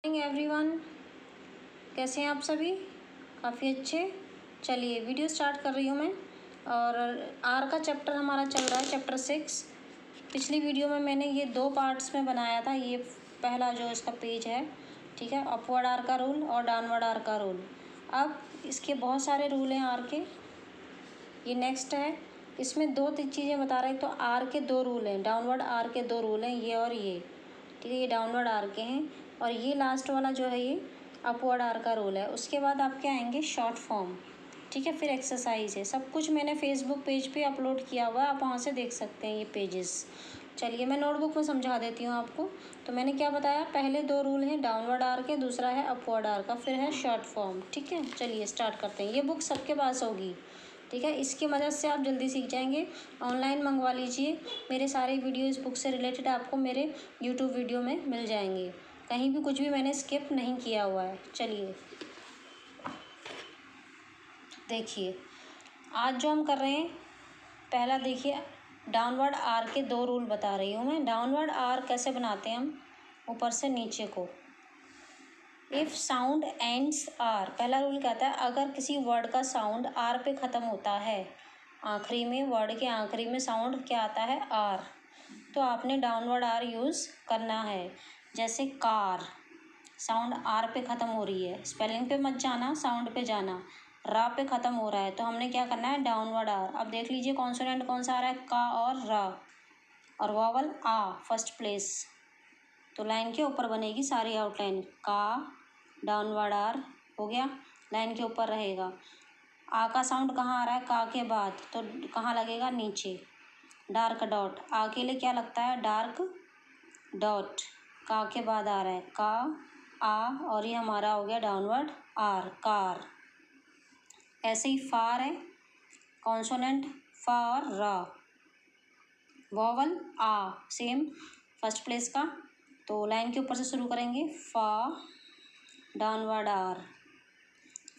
Everyone, कैसे हैं आप सभी? काफ़ी अच्छे। चलिए वीडियो स्टार्ट कर रही हूँ मैं। और आर का चैप्टर हमारा चल रहा है, चैप्टर 6। पिछली वीडियो में मैंने ये 2 पार्ट्स में बनाया था। ये पहला जो इसका पेज है, ठीक है, अपवर्ड आर का रूल और डाउनवर्ड आर का रूल। अब इसके बहुत सारे रूल हैं आर के। ये नेक्स्ट है, इसमें 2 चीज़ें बता रहे हैं। तो आर के 2 रूल हैं, डाउनवर्ड आर के 2 रूल हैं, ये और ये, ठीक है। ये डाउनवर्ड आर के हैं और ये लास्ट वाला जो है ये अपवर्ड आर का रूल है। उसके बाद आपके आएंगे शॉर्ट फॉर्म, ठीक है, फिर एक्सरसाइज है। सब कुछ मैंने फेसबुक पेज पे अपलोड किया हुआ है, आप वहाँ से देख सकते हैं ये पेजेस। चलिए मैं नोटबुक में समझा देती हूँ आपको। तो मैंने क्या बताया, पहले 2 रूल हैं डाउनवर्ड आर के, दूसरा है अपवर्ड आर का, फिर है शॉर्ट फॉर्म, ठीक है। चलिए स्टार्ट करते हैं। ये बुक सबके पास होगी, ठीक है। इसकी मदद से आप जल्दी सीख जाएंगे। ऑनलाइन मंगवा लीजिए, मेरे सारे वीडियो इस बुक से रिलेटेड आपको मेरे यूट्यूब वीडियो में मिल जाएंगे। कहीं भी कुछ भी मैंने स्किप नहीं किया हुआ है। चलिए देखिए, आज जो हम कर रहे हैं, पहला देखिए, डाउनवर्ड आर के 2 रूल बता रही हूँ मैं। डाउनवर्ड आर कैसे बनाते हैं हम, ऊपर से नीचे को। इफ़ साउंड एंड्स आर, पहला रूल कहता है अगर किसी वर्ड का साउंड आर पे ख़त्म होता है, आखिरी में, वर्ड के आखिरी में साउंड क्या आता है, आर, तो आपने डाउनवर्ड आर यूज़ करना है। जैसे कार, साउंड आर पे ख़त्म हो रही है, स्पेलिंग पे मत जाना, साउंड पे जाना। रा पे ख़त्म हो रहा है तो हमने क्या करना है, डाउनवर्ड आर। अब देख लीजिए कॉन्सोनेंट कौन सा आ रहा है, का और रा, और वावल आ फर्स्ट प्लेस। तो लाइन के ऊपर बनेगी सारी आउटलाइन। का, डाउनवर्ड आर हो गया, लाइन के ऊपर रहेगा। आ का साउंड कहाँ आ रहा है, का के बाद, तो कहाँ लगेगा, नीचे। डार्क डॉट, आ के लिए क्या लगता है, डार्क डॉट, का के बाद आ रहा है, का, आ, और ये हमारा हो गया डाउनवर्ड आर, कार। ऐसे ही फार है, कॉन्सोनेंट फा और रा, वॉवल आ, सेम फर्स्ट प्लेस का। तो लाइन के ऊपर से शुरू करेंगे, फा, डाउनवर्ड आर।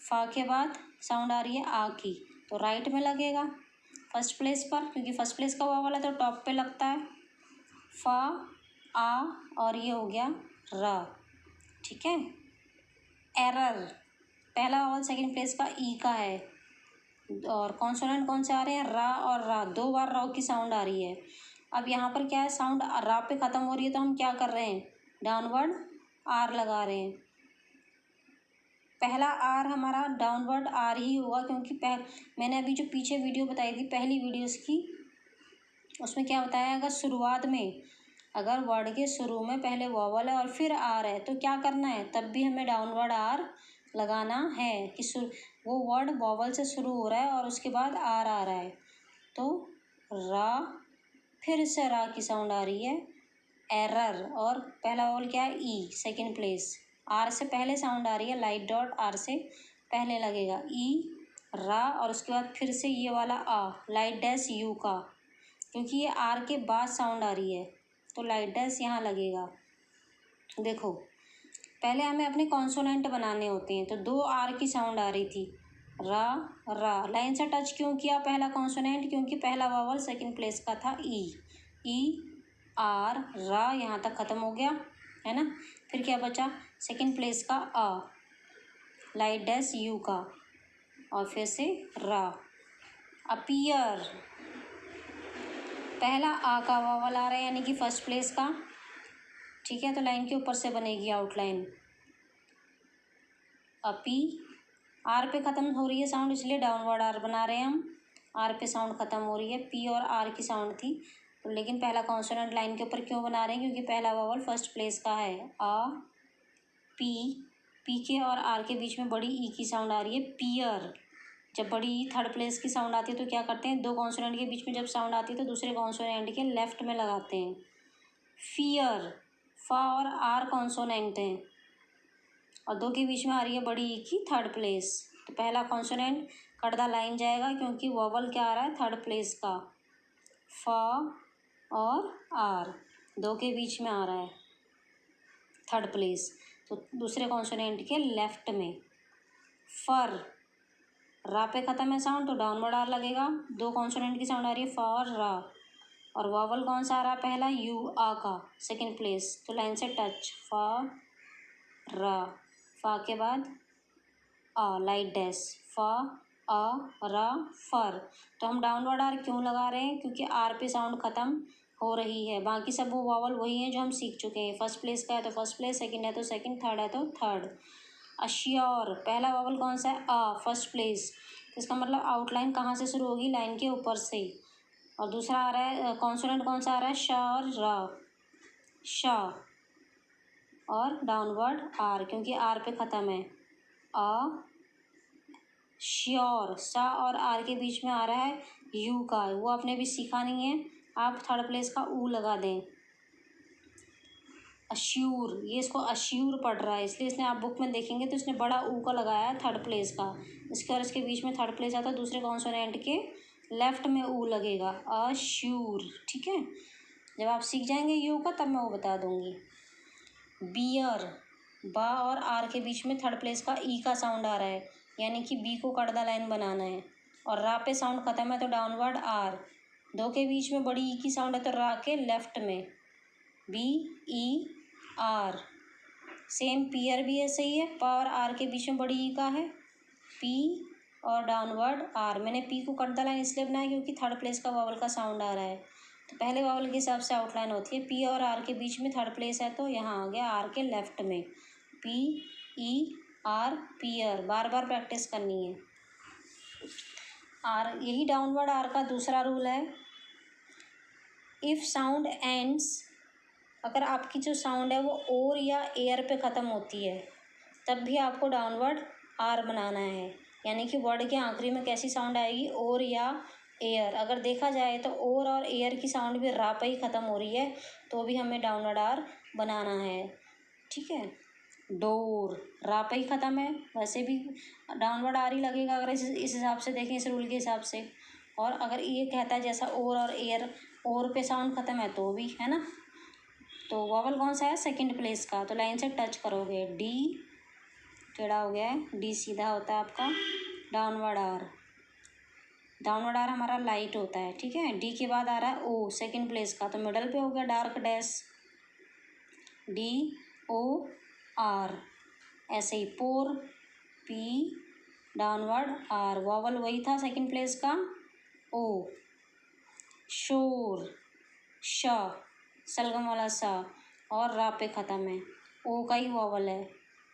फा के बाद साउंड आ रही है आ की, तो राइट में लगेगा फर्स्ट प्लेस पर, क्योंकि फर्स्ट प्लेस का वावल है तो टॉप पे लगता है। फा, आ, और ये हो गया रा, ठीक है। एरर, पहला वावल सेकंड प्लेस का ई का है, और कॉन्सोनेंट कौन से आ रहे हैं, रा और रा, 2 बार रा की साउंड आ रही है। अब यहाँ पर क्या है, साउंड रा पे ख़त्म हो रही है तो हम क्या कर रहे हैं, डाउनवर्ड आर लगा रहे हैं। पहला आर हमारा डाउनवर्ड आर ही होगा, क्योंकि मैंने अभी जो पीछे वीडियो बताई थी, पहली वीडियोस की, उसमें क्या बताया, अगर शुरुआत में, अगर वर्ड के शुरू में पहले वॉवल है और फिर आर है तो क्या करना है, तब भी हमें डाउनवर्ड आर लगाना है कि वो वर्ड वॉवल से शुरू हो रहा है और उसके बाद आर आ रहा है। तो रा, फिर से रा की साउंड आ रही है, एरर, और पहला वॉवल क्या है, ई, सेकंड प्लेस। आर से पहले साउंड आ रही है, लाइट डॉट आर से पहले लगेगा, ई, रा, और उसके बाद फिर से ये वाला आ, लाइट डैश यू का, क्योंकि ये आर के बाद साउंड आ रही है तो लाइट डैश यहाँ लगेगा। देखो, पहले हमें अपने कॉन्सोनेंट बनाने होते हैं, तो 2 आर की साउंड आ रही थी, रा, रा। लाइन से टच क्यों किया पहला कॉन्सोनेंट, क्योंकि पहला वावल सेकंड प्लेस का था, ई, ई, आर, रा, यहाँ तक ख़त्म हो गया है ना। फिर क्या बचा, सेकंड प्लेस का आ, लाइट डैश यू का, और फिर से रा। अपीयर, पहला आ का वावल आ रहा है यानी कि फर्स्ट प्लेस का, ठीक है, तो लाइन के ऊपर से बनेगी आउटलाइन। अपी, आर पे ख़त्म हो रही है साउंड, इसलिए डाउनवर्ड आर बना रहे हैं हम। आर पे साउंड ख़त्म हो रही है, पी और आर की साउंड थी, तो लेकिन पहला कॉन्सोनेंट लाइन के ऊपर क्यों बना रहे हैं, क्योंकि पहला वावल फर्स्ट प्लेस का है, आ, पी, पी के और आर के बीच में बड़ी ई की साउंड आ रही है, पियर। जब बड़ी ई थर्ड प्लेस की साउंड आती है तो क्या करते हैं, 2 कॉन्सोनेंट के बीच में जब साउंड आती है तो दूसरे कॉन्सोनेंट के लेफ्ट में लगाते हैं। फियर, फा और आर कॉन्सोनेंट हैं और 2 के बीच में आ रही है बड़ी ई की थर्ड प्लेस, तो पहला कॉन्सोनेंट कटदा लाइन जाएगा, क्योंकि वॉवल क्या आ रहा है, थर्ड प्लेस का, फा और आर 2 के बीच में आ रहा है थर्ड प्लेस, तो दूसरे कॉन्सोनेंट के लेफ्ट में। फर, रा पे ख़त्म है साउंड तो डाउनवर्ड आर लगेगा, 2 कॉन्सोनेंट की साउंड आ रही है, फा और रा, और वावल कौन सा आ रहा है, पहला यू, आ का, सेकंड प्लेस, तो लाइन से टच, फा, रा, फा के बाद आ, लाइट डैश, फा आ रा फर। तो हम डाउनवर्ड आर क्यों लगा रहे हैं? क्योंकि आर पे साउंड ख़त्म हो रही है। बाकी सब वो वावल वही हैं जो हम सीख चुके हैं। फर्स्ट प्लेस का है तो फर्स्ट प्लेस, सेकंड है तो सेकंड, थर्ड है तो थर्ड। अश्योर, पहला वावल कौन सा है? आ, फर्स्ट प्लेस। तो इसका मतलब आउटलाइन कहाँ से शुरू होगी? लाइन के ऊपर से। और दूसरा आ रहा है कॉन्सोनेंट कौन सा आ रहा है? शा और रा, शा और डाउनवर्ड आर, क्योंकि आर पे ख़त्म है। आ श्योर, सा और आर के बीच में आ रहा है यू का, वो आपने भी सीखा नहीं है। आप थर्ड प्लेस का ऊ लगा दें। अश्यूर, ये इसको अश्यूर पढ़ रहा है, इसलिए इसने आप बुक में देखेंगे तो इसने बड़ा ऊ का लगाया है थर्ड प्लेस का। इसके और इसके बीच में थर्ड प्लेस आता है, दूसरे कॉन्सोनेंट के लेफ्ट में ऊ लगेगा, अश्यूर। ठीक है, जब आप सीख जाएंगे यू का तब मैं वो बता दूंगी। बियर, बा और आर के बीच में थर्ड प्लेस का ई का साउंड आ रहा है, यानी कि बी को कड़दा लाइन बनाना है। और रा पे साउंड ख़त्म है तो डाउनवर्ड आर। दो के बीच में बड़ी ई की साउंड है तो रा के लेफ्ट में बी ई आर। सेम पियर भी ऐसे ही है, पा और आर के बीच में बड़ी ई का है, पी और डाउनवर्ड आर। मैंने पी को कड़दा लाइन इसलिए बनाया क्योंकि थर्ड प्लेस का वावल का साउंड आ रहा है, तो पहले वावल के हिसाब से आउटलाइन होती है। पी और आर के बीच में थर्ड प्लेस है तो यहाँ आ गया आर के लेफ्ट में, पी ई आर, पियर। बार बार प्रैक्टिस करनी है। आर, यही डाउनवर्ड आर का दूसरा रूल है। इफ़ साउंड एंड्स, अगर आपकी जो साउंड है वो और या एयर पे ख़त्म होती है तब भी आपको डाउनवर्ड आर बनाना है। यानी कि वर्ड के आखिरी में कैसी साउंड आएगी? और या एयर। अगर देखा जाए तो और एयर की साउंड भी रा पे ही ख़त्म हो रही है, तो भी हमें डाउनवर्ड आर बनाना है। ठीक है, डोर, रा पे ही ख़त्म है, वैसे भी डाउनवर्ड आर ही लगेगा अगर इस हिसाब से देखें, इस रूल के हिसाब से। और अगर ये कहता है जैसा और एयर, और पे साउंड ख़त्म है तो भी, है ना। तो वावल कौन सा है? सेकंड प्लेस का। तो लाइन से टच करोगे, डी टेढ़ा हो गया है, डी सीधा होता है आपका। डाउनवर्ड आर, डाउनवर्ड आर हमारा लाइट होता है। ठीक है, डी के बाद आ रहा है ओ, सेकंड प्लेस का, तो मिडल पे हो गया dark dash, D O R. ऐसे ही poor, P downward R, vowel वही था सेकंड प्लेस का, ओ। शोर, शा, सलगम वाला सा, और रा पे ख़त्म है, ओ का ही वावल है,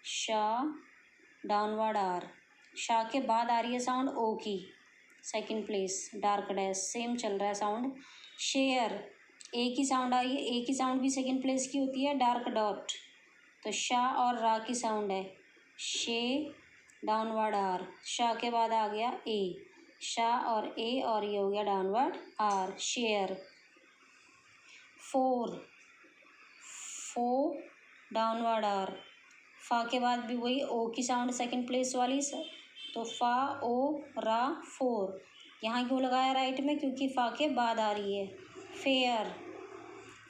शा डाउनवर्ड आर। शा के बाद आ रही है साउंड ओ की, second place, dark dash, same चल रहा है साउंड। शेयर, ए की साउंड आई है, ए की साउंड भी सेकंड प्लेस की होती है, डार्क डॉट। तो शा और रा की साउंड है, शे डाउनवर्ड आर। शा के बाद आ गया ए, शा और ए, और ये हो गया डाउनवर्ड आर, शेयर। फोर, फो डाउनवर्ड आर। फा के बाद भी वही ओ की साउंड सेकंड प्लेस वाली, तो फा ओ रा फोर। यहाँ क्यों लगाया राइट में? क्योंकि फा के बाद आ रही है। फेयर,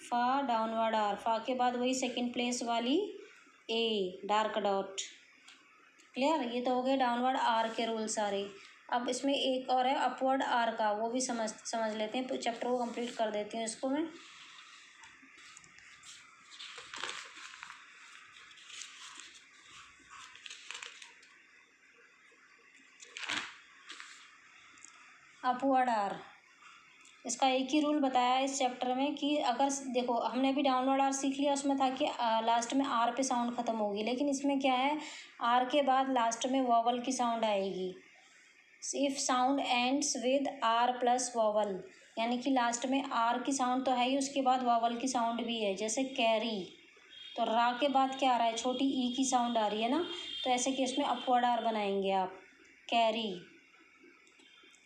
फा डाउनवर्ड आर, फा के बाद वही सेकंड प्लेस वाली ए, डार्क डॉट। क्लियर? ये तो हो गए डाउनवर्ड आर के रूल सारे। अब इसमें एक और है अपवर्ड आर का, वो भी समझ लेते हैं, चैप्टर को कंप्लीट कर देती हूँ इसको मैं। अपवर्ड आर, इसका एक ही रूल बताया है इस चैप्टर में कि अगर देखो, हमने अभी डाउनवर्ड आर सीख लिया, उसमें था कि लास्ट में आर पे साउंड ख़त्म होगी, लेकिन इसमें क्या है, आर के बाद लास्ट में वॉवल की साउंड आएगी। If sound ends with R plus vowel, यानी कि लास्ट में आर की साउंड तो है ही, उसके बाद वॉवल की साउंड भी है। जैसे कैरी, तो रा के बाद क्या आ रहा है? छोटी ई की साउंड आ रही है ना, तो ऐसे केस में अपवर्ड आर बनाएंगे आप, कैरी।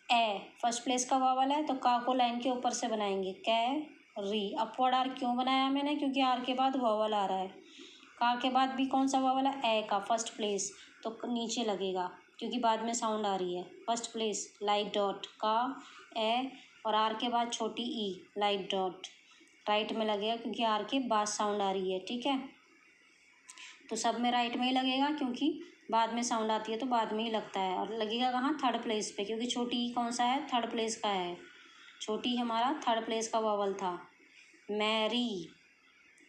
ए फर्स्ट प्लेस का वावल है तो का को लाइन के ऊपर से बनाएंगे, कैरी। अपवर्ड आर क्यों बनाया मैंने? क्योंकि आर के बाद वावल आ रहा है। का के बाद भी कौन सा वावल है? ए का, फर्स्ट प्लेस, तो नीचे लगेगा क्योंकि बाद में साउंड आ रही है। फर्स्ट प्लेस लाइट डॉट, का ए, और आर के बाद छोटी ई, लाइट डॉट, राइट में लगेगा क्योंकि आर के बाद साउंड आ रही है। ठीक है, तो सब में राइट में ही लगेगा, क्योंकि बाद में साउंड आती है तो बाद में ही लगता है। और लगेगा कहाँ? थर्ड प्लेस पे, क्योंकि छोटी ई कौन सा है? थर्ड प्लेस का है। छोटी हमारा थर्ड प्लेस का वावल था। मैरी,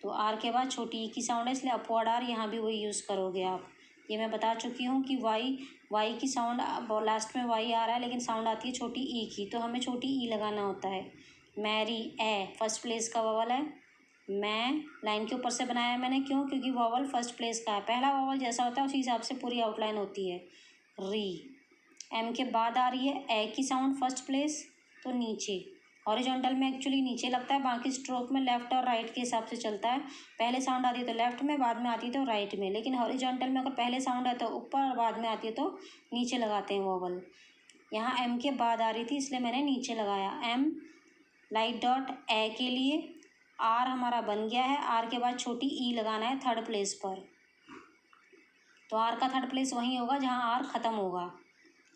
तो आर के बाद छोटी ई की साउंड है, इसलिए अपवर्ड आर यहाँ भी वही यूज़ करोगे आप। ये मैं बता चुकी हूँ कि वाई की साउंड लास्ट में वाई आ रहा है, लेकिन साउंड आती है छोटी ई की, तो हमें छोटी ई लगाना होता है। मैरी, ए फर्स्ट प्लेस का वॉवल है। मैं लाइन के ऊपर से बनाया है मैंने, क्यों? क्योंकि वॉवल फर्स्ट प्लेस का है, पहला वॉवल जैसा होता है उसी हिसाब से पूरी आउटलाइन होती है। री, एम के बाद आ रही है ए की साउंड फर्स्ट प्लेस, तो नीचे। हॉरिजॉन्टल में एक्चुअली नीचे लगता है, बाकी स्ट्रोक में लेफ्ट और राइट के हिसाब से चलता है। पहले साउंड आती है तो लेफ्ट में, बाद में आती है तो राइट में, लेकिन हॉरिजॉन्टल में अगर पहले साउंड है तो ऊपर और बाद में आती है तो नीचे लगाते हैं वॉवल। यहाँ एम के बाद आ रही थी इसलिए मैंने नीचे लगाया। एम लाइट डॉट ए के लिए, आर हमारा बन गया है, आर के बाद छोटी ई लगाना है थर्ड प्लेस पर। तो आर का थर्ड प्लेस वहीं होगा जहाँ आर ख़त्म होगा।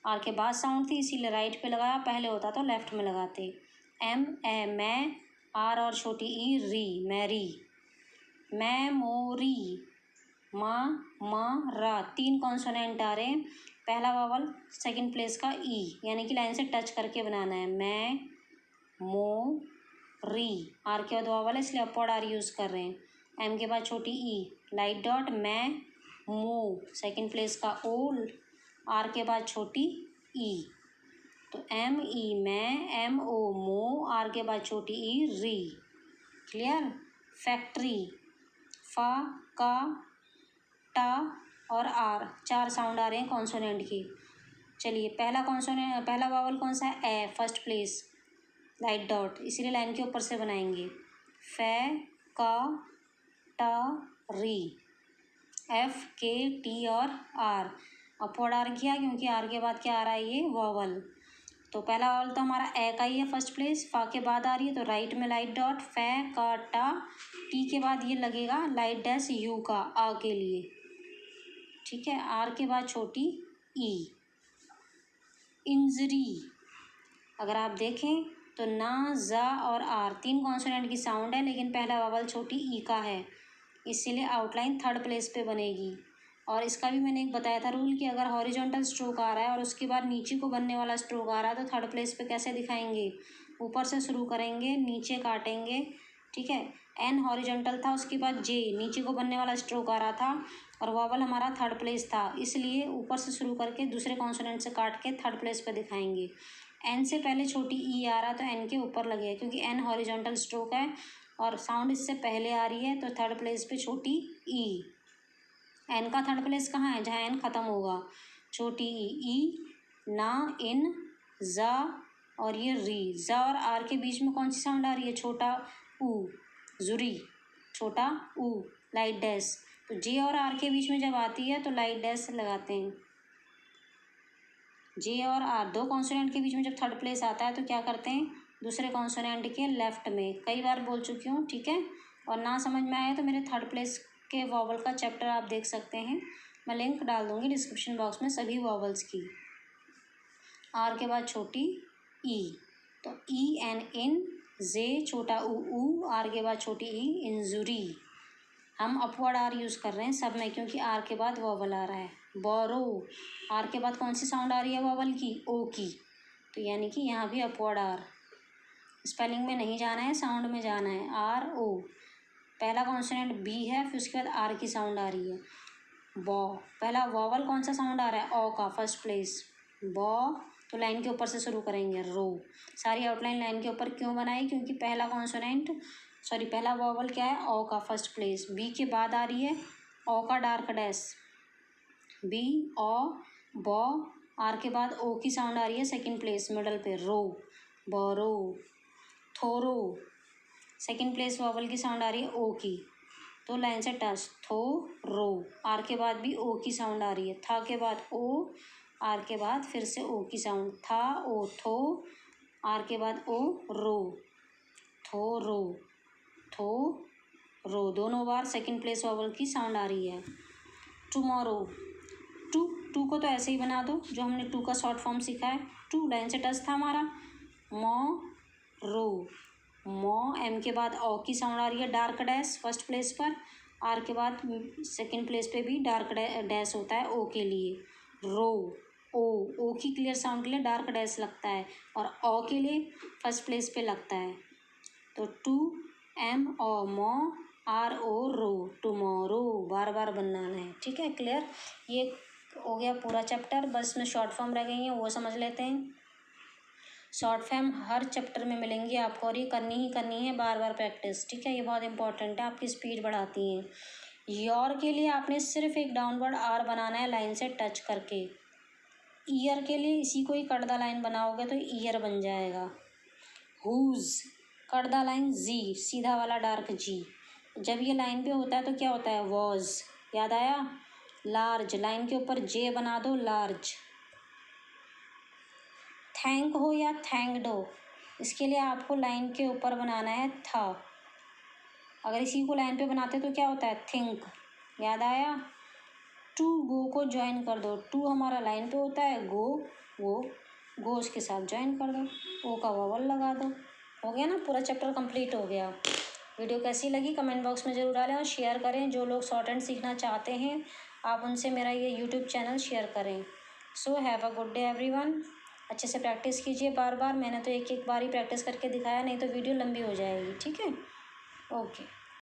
आर के बाद साउंड थी इसीलिए राइट पे लगाया, पहले होता तो लेफ्ट में लगाते। एम ए मैं, आर और छोटी ई री, मैरी। मेमोरी, माँ रा, 3 कॉन्सोनेंट आ रहे हैं। पहला वावल सेकंड प्लेस का ई, यानी कि लाइन से टच करके बनाना है। मैं मो री, आर के बाद वावल है इसलिए अपवर्ड आर यूज़ कर रहे हैं। एम के बाद छोटी ई, लाइट डॉट मैं मो, सेकंड प्लेस का ओ, आर के बाद छोटी ई, तो एम ई मैं, एम ओ मो, आर के बाद छोटी ई री। क्लियर? फैक्ट्री, फा, का, टा और आर, 4 साउंड आ रहे हैं कॉन्सोनेंट की। चलिए पहला कॉन्सोनेंट, पहला वावल कौन सा है? ए फर्स्ट प्लेस, लाइट डॉट, इसीलिए लाइन के ऊपर से बनाएंगे। फै, का, टा, री, एफ, के, टी और आर। अपवर्ड आर किया क्योंकि आर के बाद क्या आ रहा है? ये वॉवल। तो पहला वावल तो हमारा ए का ही है फर्स्ट प्लेस, फा के बाद आ रही है तो राइट में लाइट डॉट, फै, का, टा, टी के बाद ये लगेगा लाइट डैश यू का, आ के लिए। ठीक है, आर के बाद छोटी ई। इंजरी, अगर आप देखें तो ना, जा और आर 3 कॉन्सोनेंट की साउंड है, लेकिन पहला वावल छोटी ई का है, इसीलिए आउटलाइन थर्ड प्लेस पे बनेगी। और इसका भी मैंने एक बताया था रूल कि अगर हॉरिजॉन्टल स्ट्रोक आ रहा है और उसके बाद नीचे को बनने वाला स्ट्रोक आ रहा है तो थर्ड प्लेस पे कैसे दिखाएंगे? ऊपर से शुरू करेंगे, नीचे काटेंगे। ठीक है, एन हॉरिजॉन्टल था, उसके बाद जे नीचे को बनने वाला स्ट्रोक आ रहा था और वावल हमारा थर्ड प्लेस था, इसलिए ऊपर से शुरू करके दूसरे कॉन्सोनेंट से काट के थर्ड प्लेस पे दिखाएंगे। एन से पहले छोटी ई आ रहा तो एन के ऊपर लगेगा, क्योंकि एन हॉरिजॉन्टल स्ट्रोक है और साउंड इससे पहले आ रही है, तो थर्ड प्लेस पे छोटी ई। एन का थर्ड प्लेस कहाँ है? जहाँ एन ख़त्म होगा। छोटी ई, ना, इन, जा और ये री। जा और आर के बीच में कौन सी साउंड आ रही है? छोटा ऊ, जुरी, छोटा ऊ, लाइट डैश। तो जे और आर के बीच में जब आती है तो लाइट डैश लगाते हैं। जे और आर 2 कॉन्सोनेंट के बीच में जब थर्ड प्लेस आता है तो क्या करते हैं? दूसरे कॉन्सोनेंट के लेफ्ट में, कई बार बोल चुकी हूँ। ठीक है, और ना समझ में आए तो मेरे थर्ड प्लेस के वॉवल का चैप्टर आप देख सकते हैं, मैं लिंक डाल दूँगी डिस्क्रिप्शन बॉक्स में सभी वॉवल्स की। आर के बाद छोटी ई, तो ई एन इन, जे छोटा ऊ, आर के बाद छोटी ई इंजुरी। हम अपवर्ड आर यूज़ कर रहे हैं सब में, क्योंकि आर के बाद वॉवल आ रहा है। बोरो, आर के बाद कौन सी साउंड आ रही है वॉवल की? ओ की, तो यानी कि यहाँ भी अपवर्ड आर। स्पेलिंग में नहीं जाना है, साउंड में जाना है। आर ओ, पहला कॉन्सोनेंट बी है, फिर उसके बाद आर की साउंड आ रही है। बॉ, पहला वॉवल कौन सा साउंड आ रहा है? ओ का, फर्स्ट प्लेस। बॉ, तो लाइन के ऊपर से शुरू करेंगे। रो, सारी आउटलाइन लाइन के ऊपर क्यों बनाई? क्योंकि पहला कॉन्सोनेंट, सॉरी पहला वॉवल क्या है? ओ का, फर्स्ट प्लेस। बी के बाद आ रही है ओ का डार्क डैश, बी ओ, बॉ, आर के बाद ओ की साउंड आ रही है सेकंड प्लेस मिडल पे, रो, बोरो। थोरो, सेकंड प्लेस वॉवल की साउंड आ रही है ओ की, तो लाइन से टच, थो रो, आर के बाद भी ओ की साउंड आ रही है। था के बाद ओ, आर के बाद फिर से ओ की साउंड, था ओ, थो, आर के बाद ओ, रो, थो रो, थो रो, दोनों बार सेकंड प्लेस वॉवल की साउंड आ रही है। टुमारो, टू को तो ऐसे ही बना दो जो हमने टू का शॉर्ट फॉर्म सीखा है। टू लाइन से टच था हमारा। मो रो, मो, एम के बाद ओ की साउंड आ रही है डार्क डैश फर्स्ट प्लेस पर, आर के बाद सेकंड प्लेस पे भी डार्क डैश होता है ओ के लिए। रो, ओ की क्लियर साउंड के लिए डार्क डैश लगता है और ओ के लिए फर्स्ट प्लेस पे लगता है। तो टू, एम ओ, मो, RO रो, टुमारो, बार बार बनाना है। ठीक है, क्लियर। ये हो गया पूरा चैप्टर। बस में शॉर्ट फॉर्म रह गई हैं, वो समझ लेते हैं। शॉर्ट फॉर्म हर चैप्टर में मिलेंगी आपको और ये करनी ही करनी है, बार बार प्रैक्टिस। ठीक है, ये बहुत इंपॉर्टेंट है, आपकी स्पीड बढ़ाती हैं। योर के लिए आपने सिर्फ एक डाउनवर्ड R बनाना है लाइन से टच करके। ईयर के लिए इसी को ही कट द लाइन बनाओगे तो ईयर बन जाएगा। Whose, cut the line Z, सीधा वाला डार्क G। जब ये लाइन पे होता है तो क्या होता है, वॉज, याद आया। लार्ज, लाइन के ऊपर J बना दो, लार्ज। थैंक हो या थैंक्ड हो, इसके लिए आपको लाइन के ऊपर बनाना है था। अगर इसी को लाइन पे बनाते तो क्या होता है, थिंक, याद आया। टू गो को ज्वाइन कर दो, टू हमारा लाइन पे होता है, गो गोस के साथ ज्वाइन कर दो, ओ का वॉवल लगा दो। हो गया ना, पूरा चैप्टर कंप्लीट हो गया। वीडियो कैसी लगी कमेंट बॉक्स में ज़रूर डालें और शेयर करें। जो लोग शॉर्ट हैंड सीखना चाहते हैं आप उनसे मेरा ये यूट्यूब चैनल शेयर करें। So have a good day everyone. अच्छे से प्रैक्टिस कीजिए बार बार। मैंने तो एक एक बार ही प्रैक्टिस करके दिखाया, नहीं तो वीडियो लंबी हो जाएगी। ठीक है, ओके।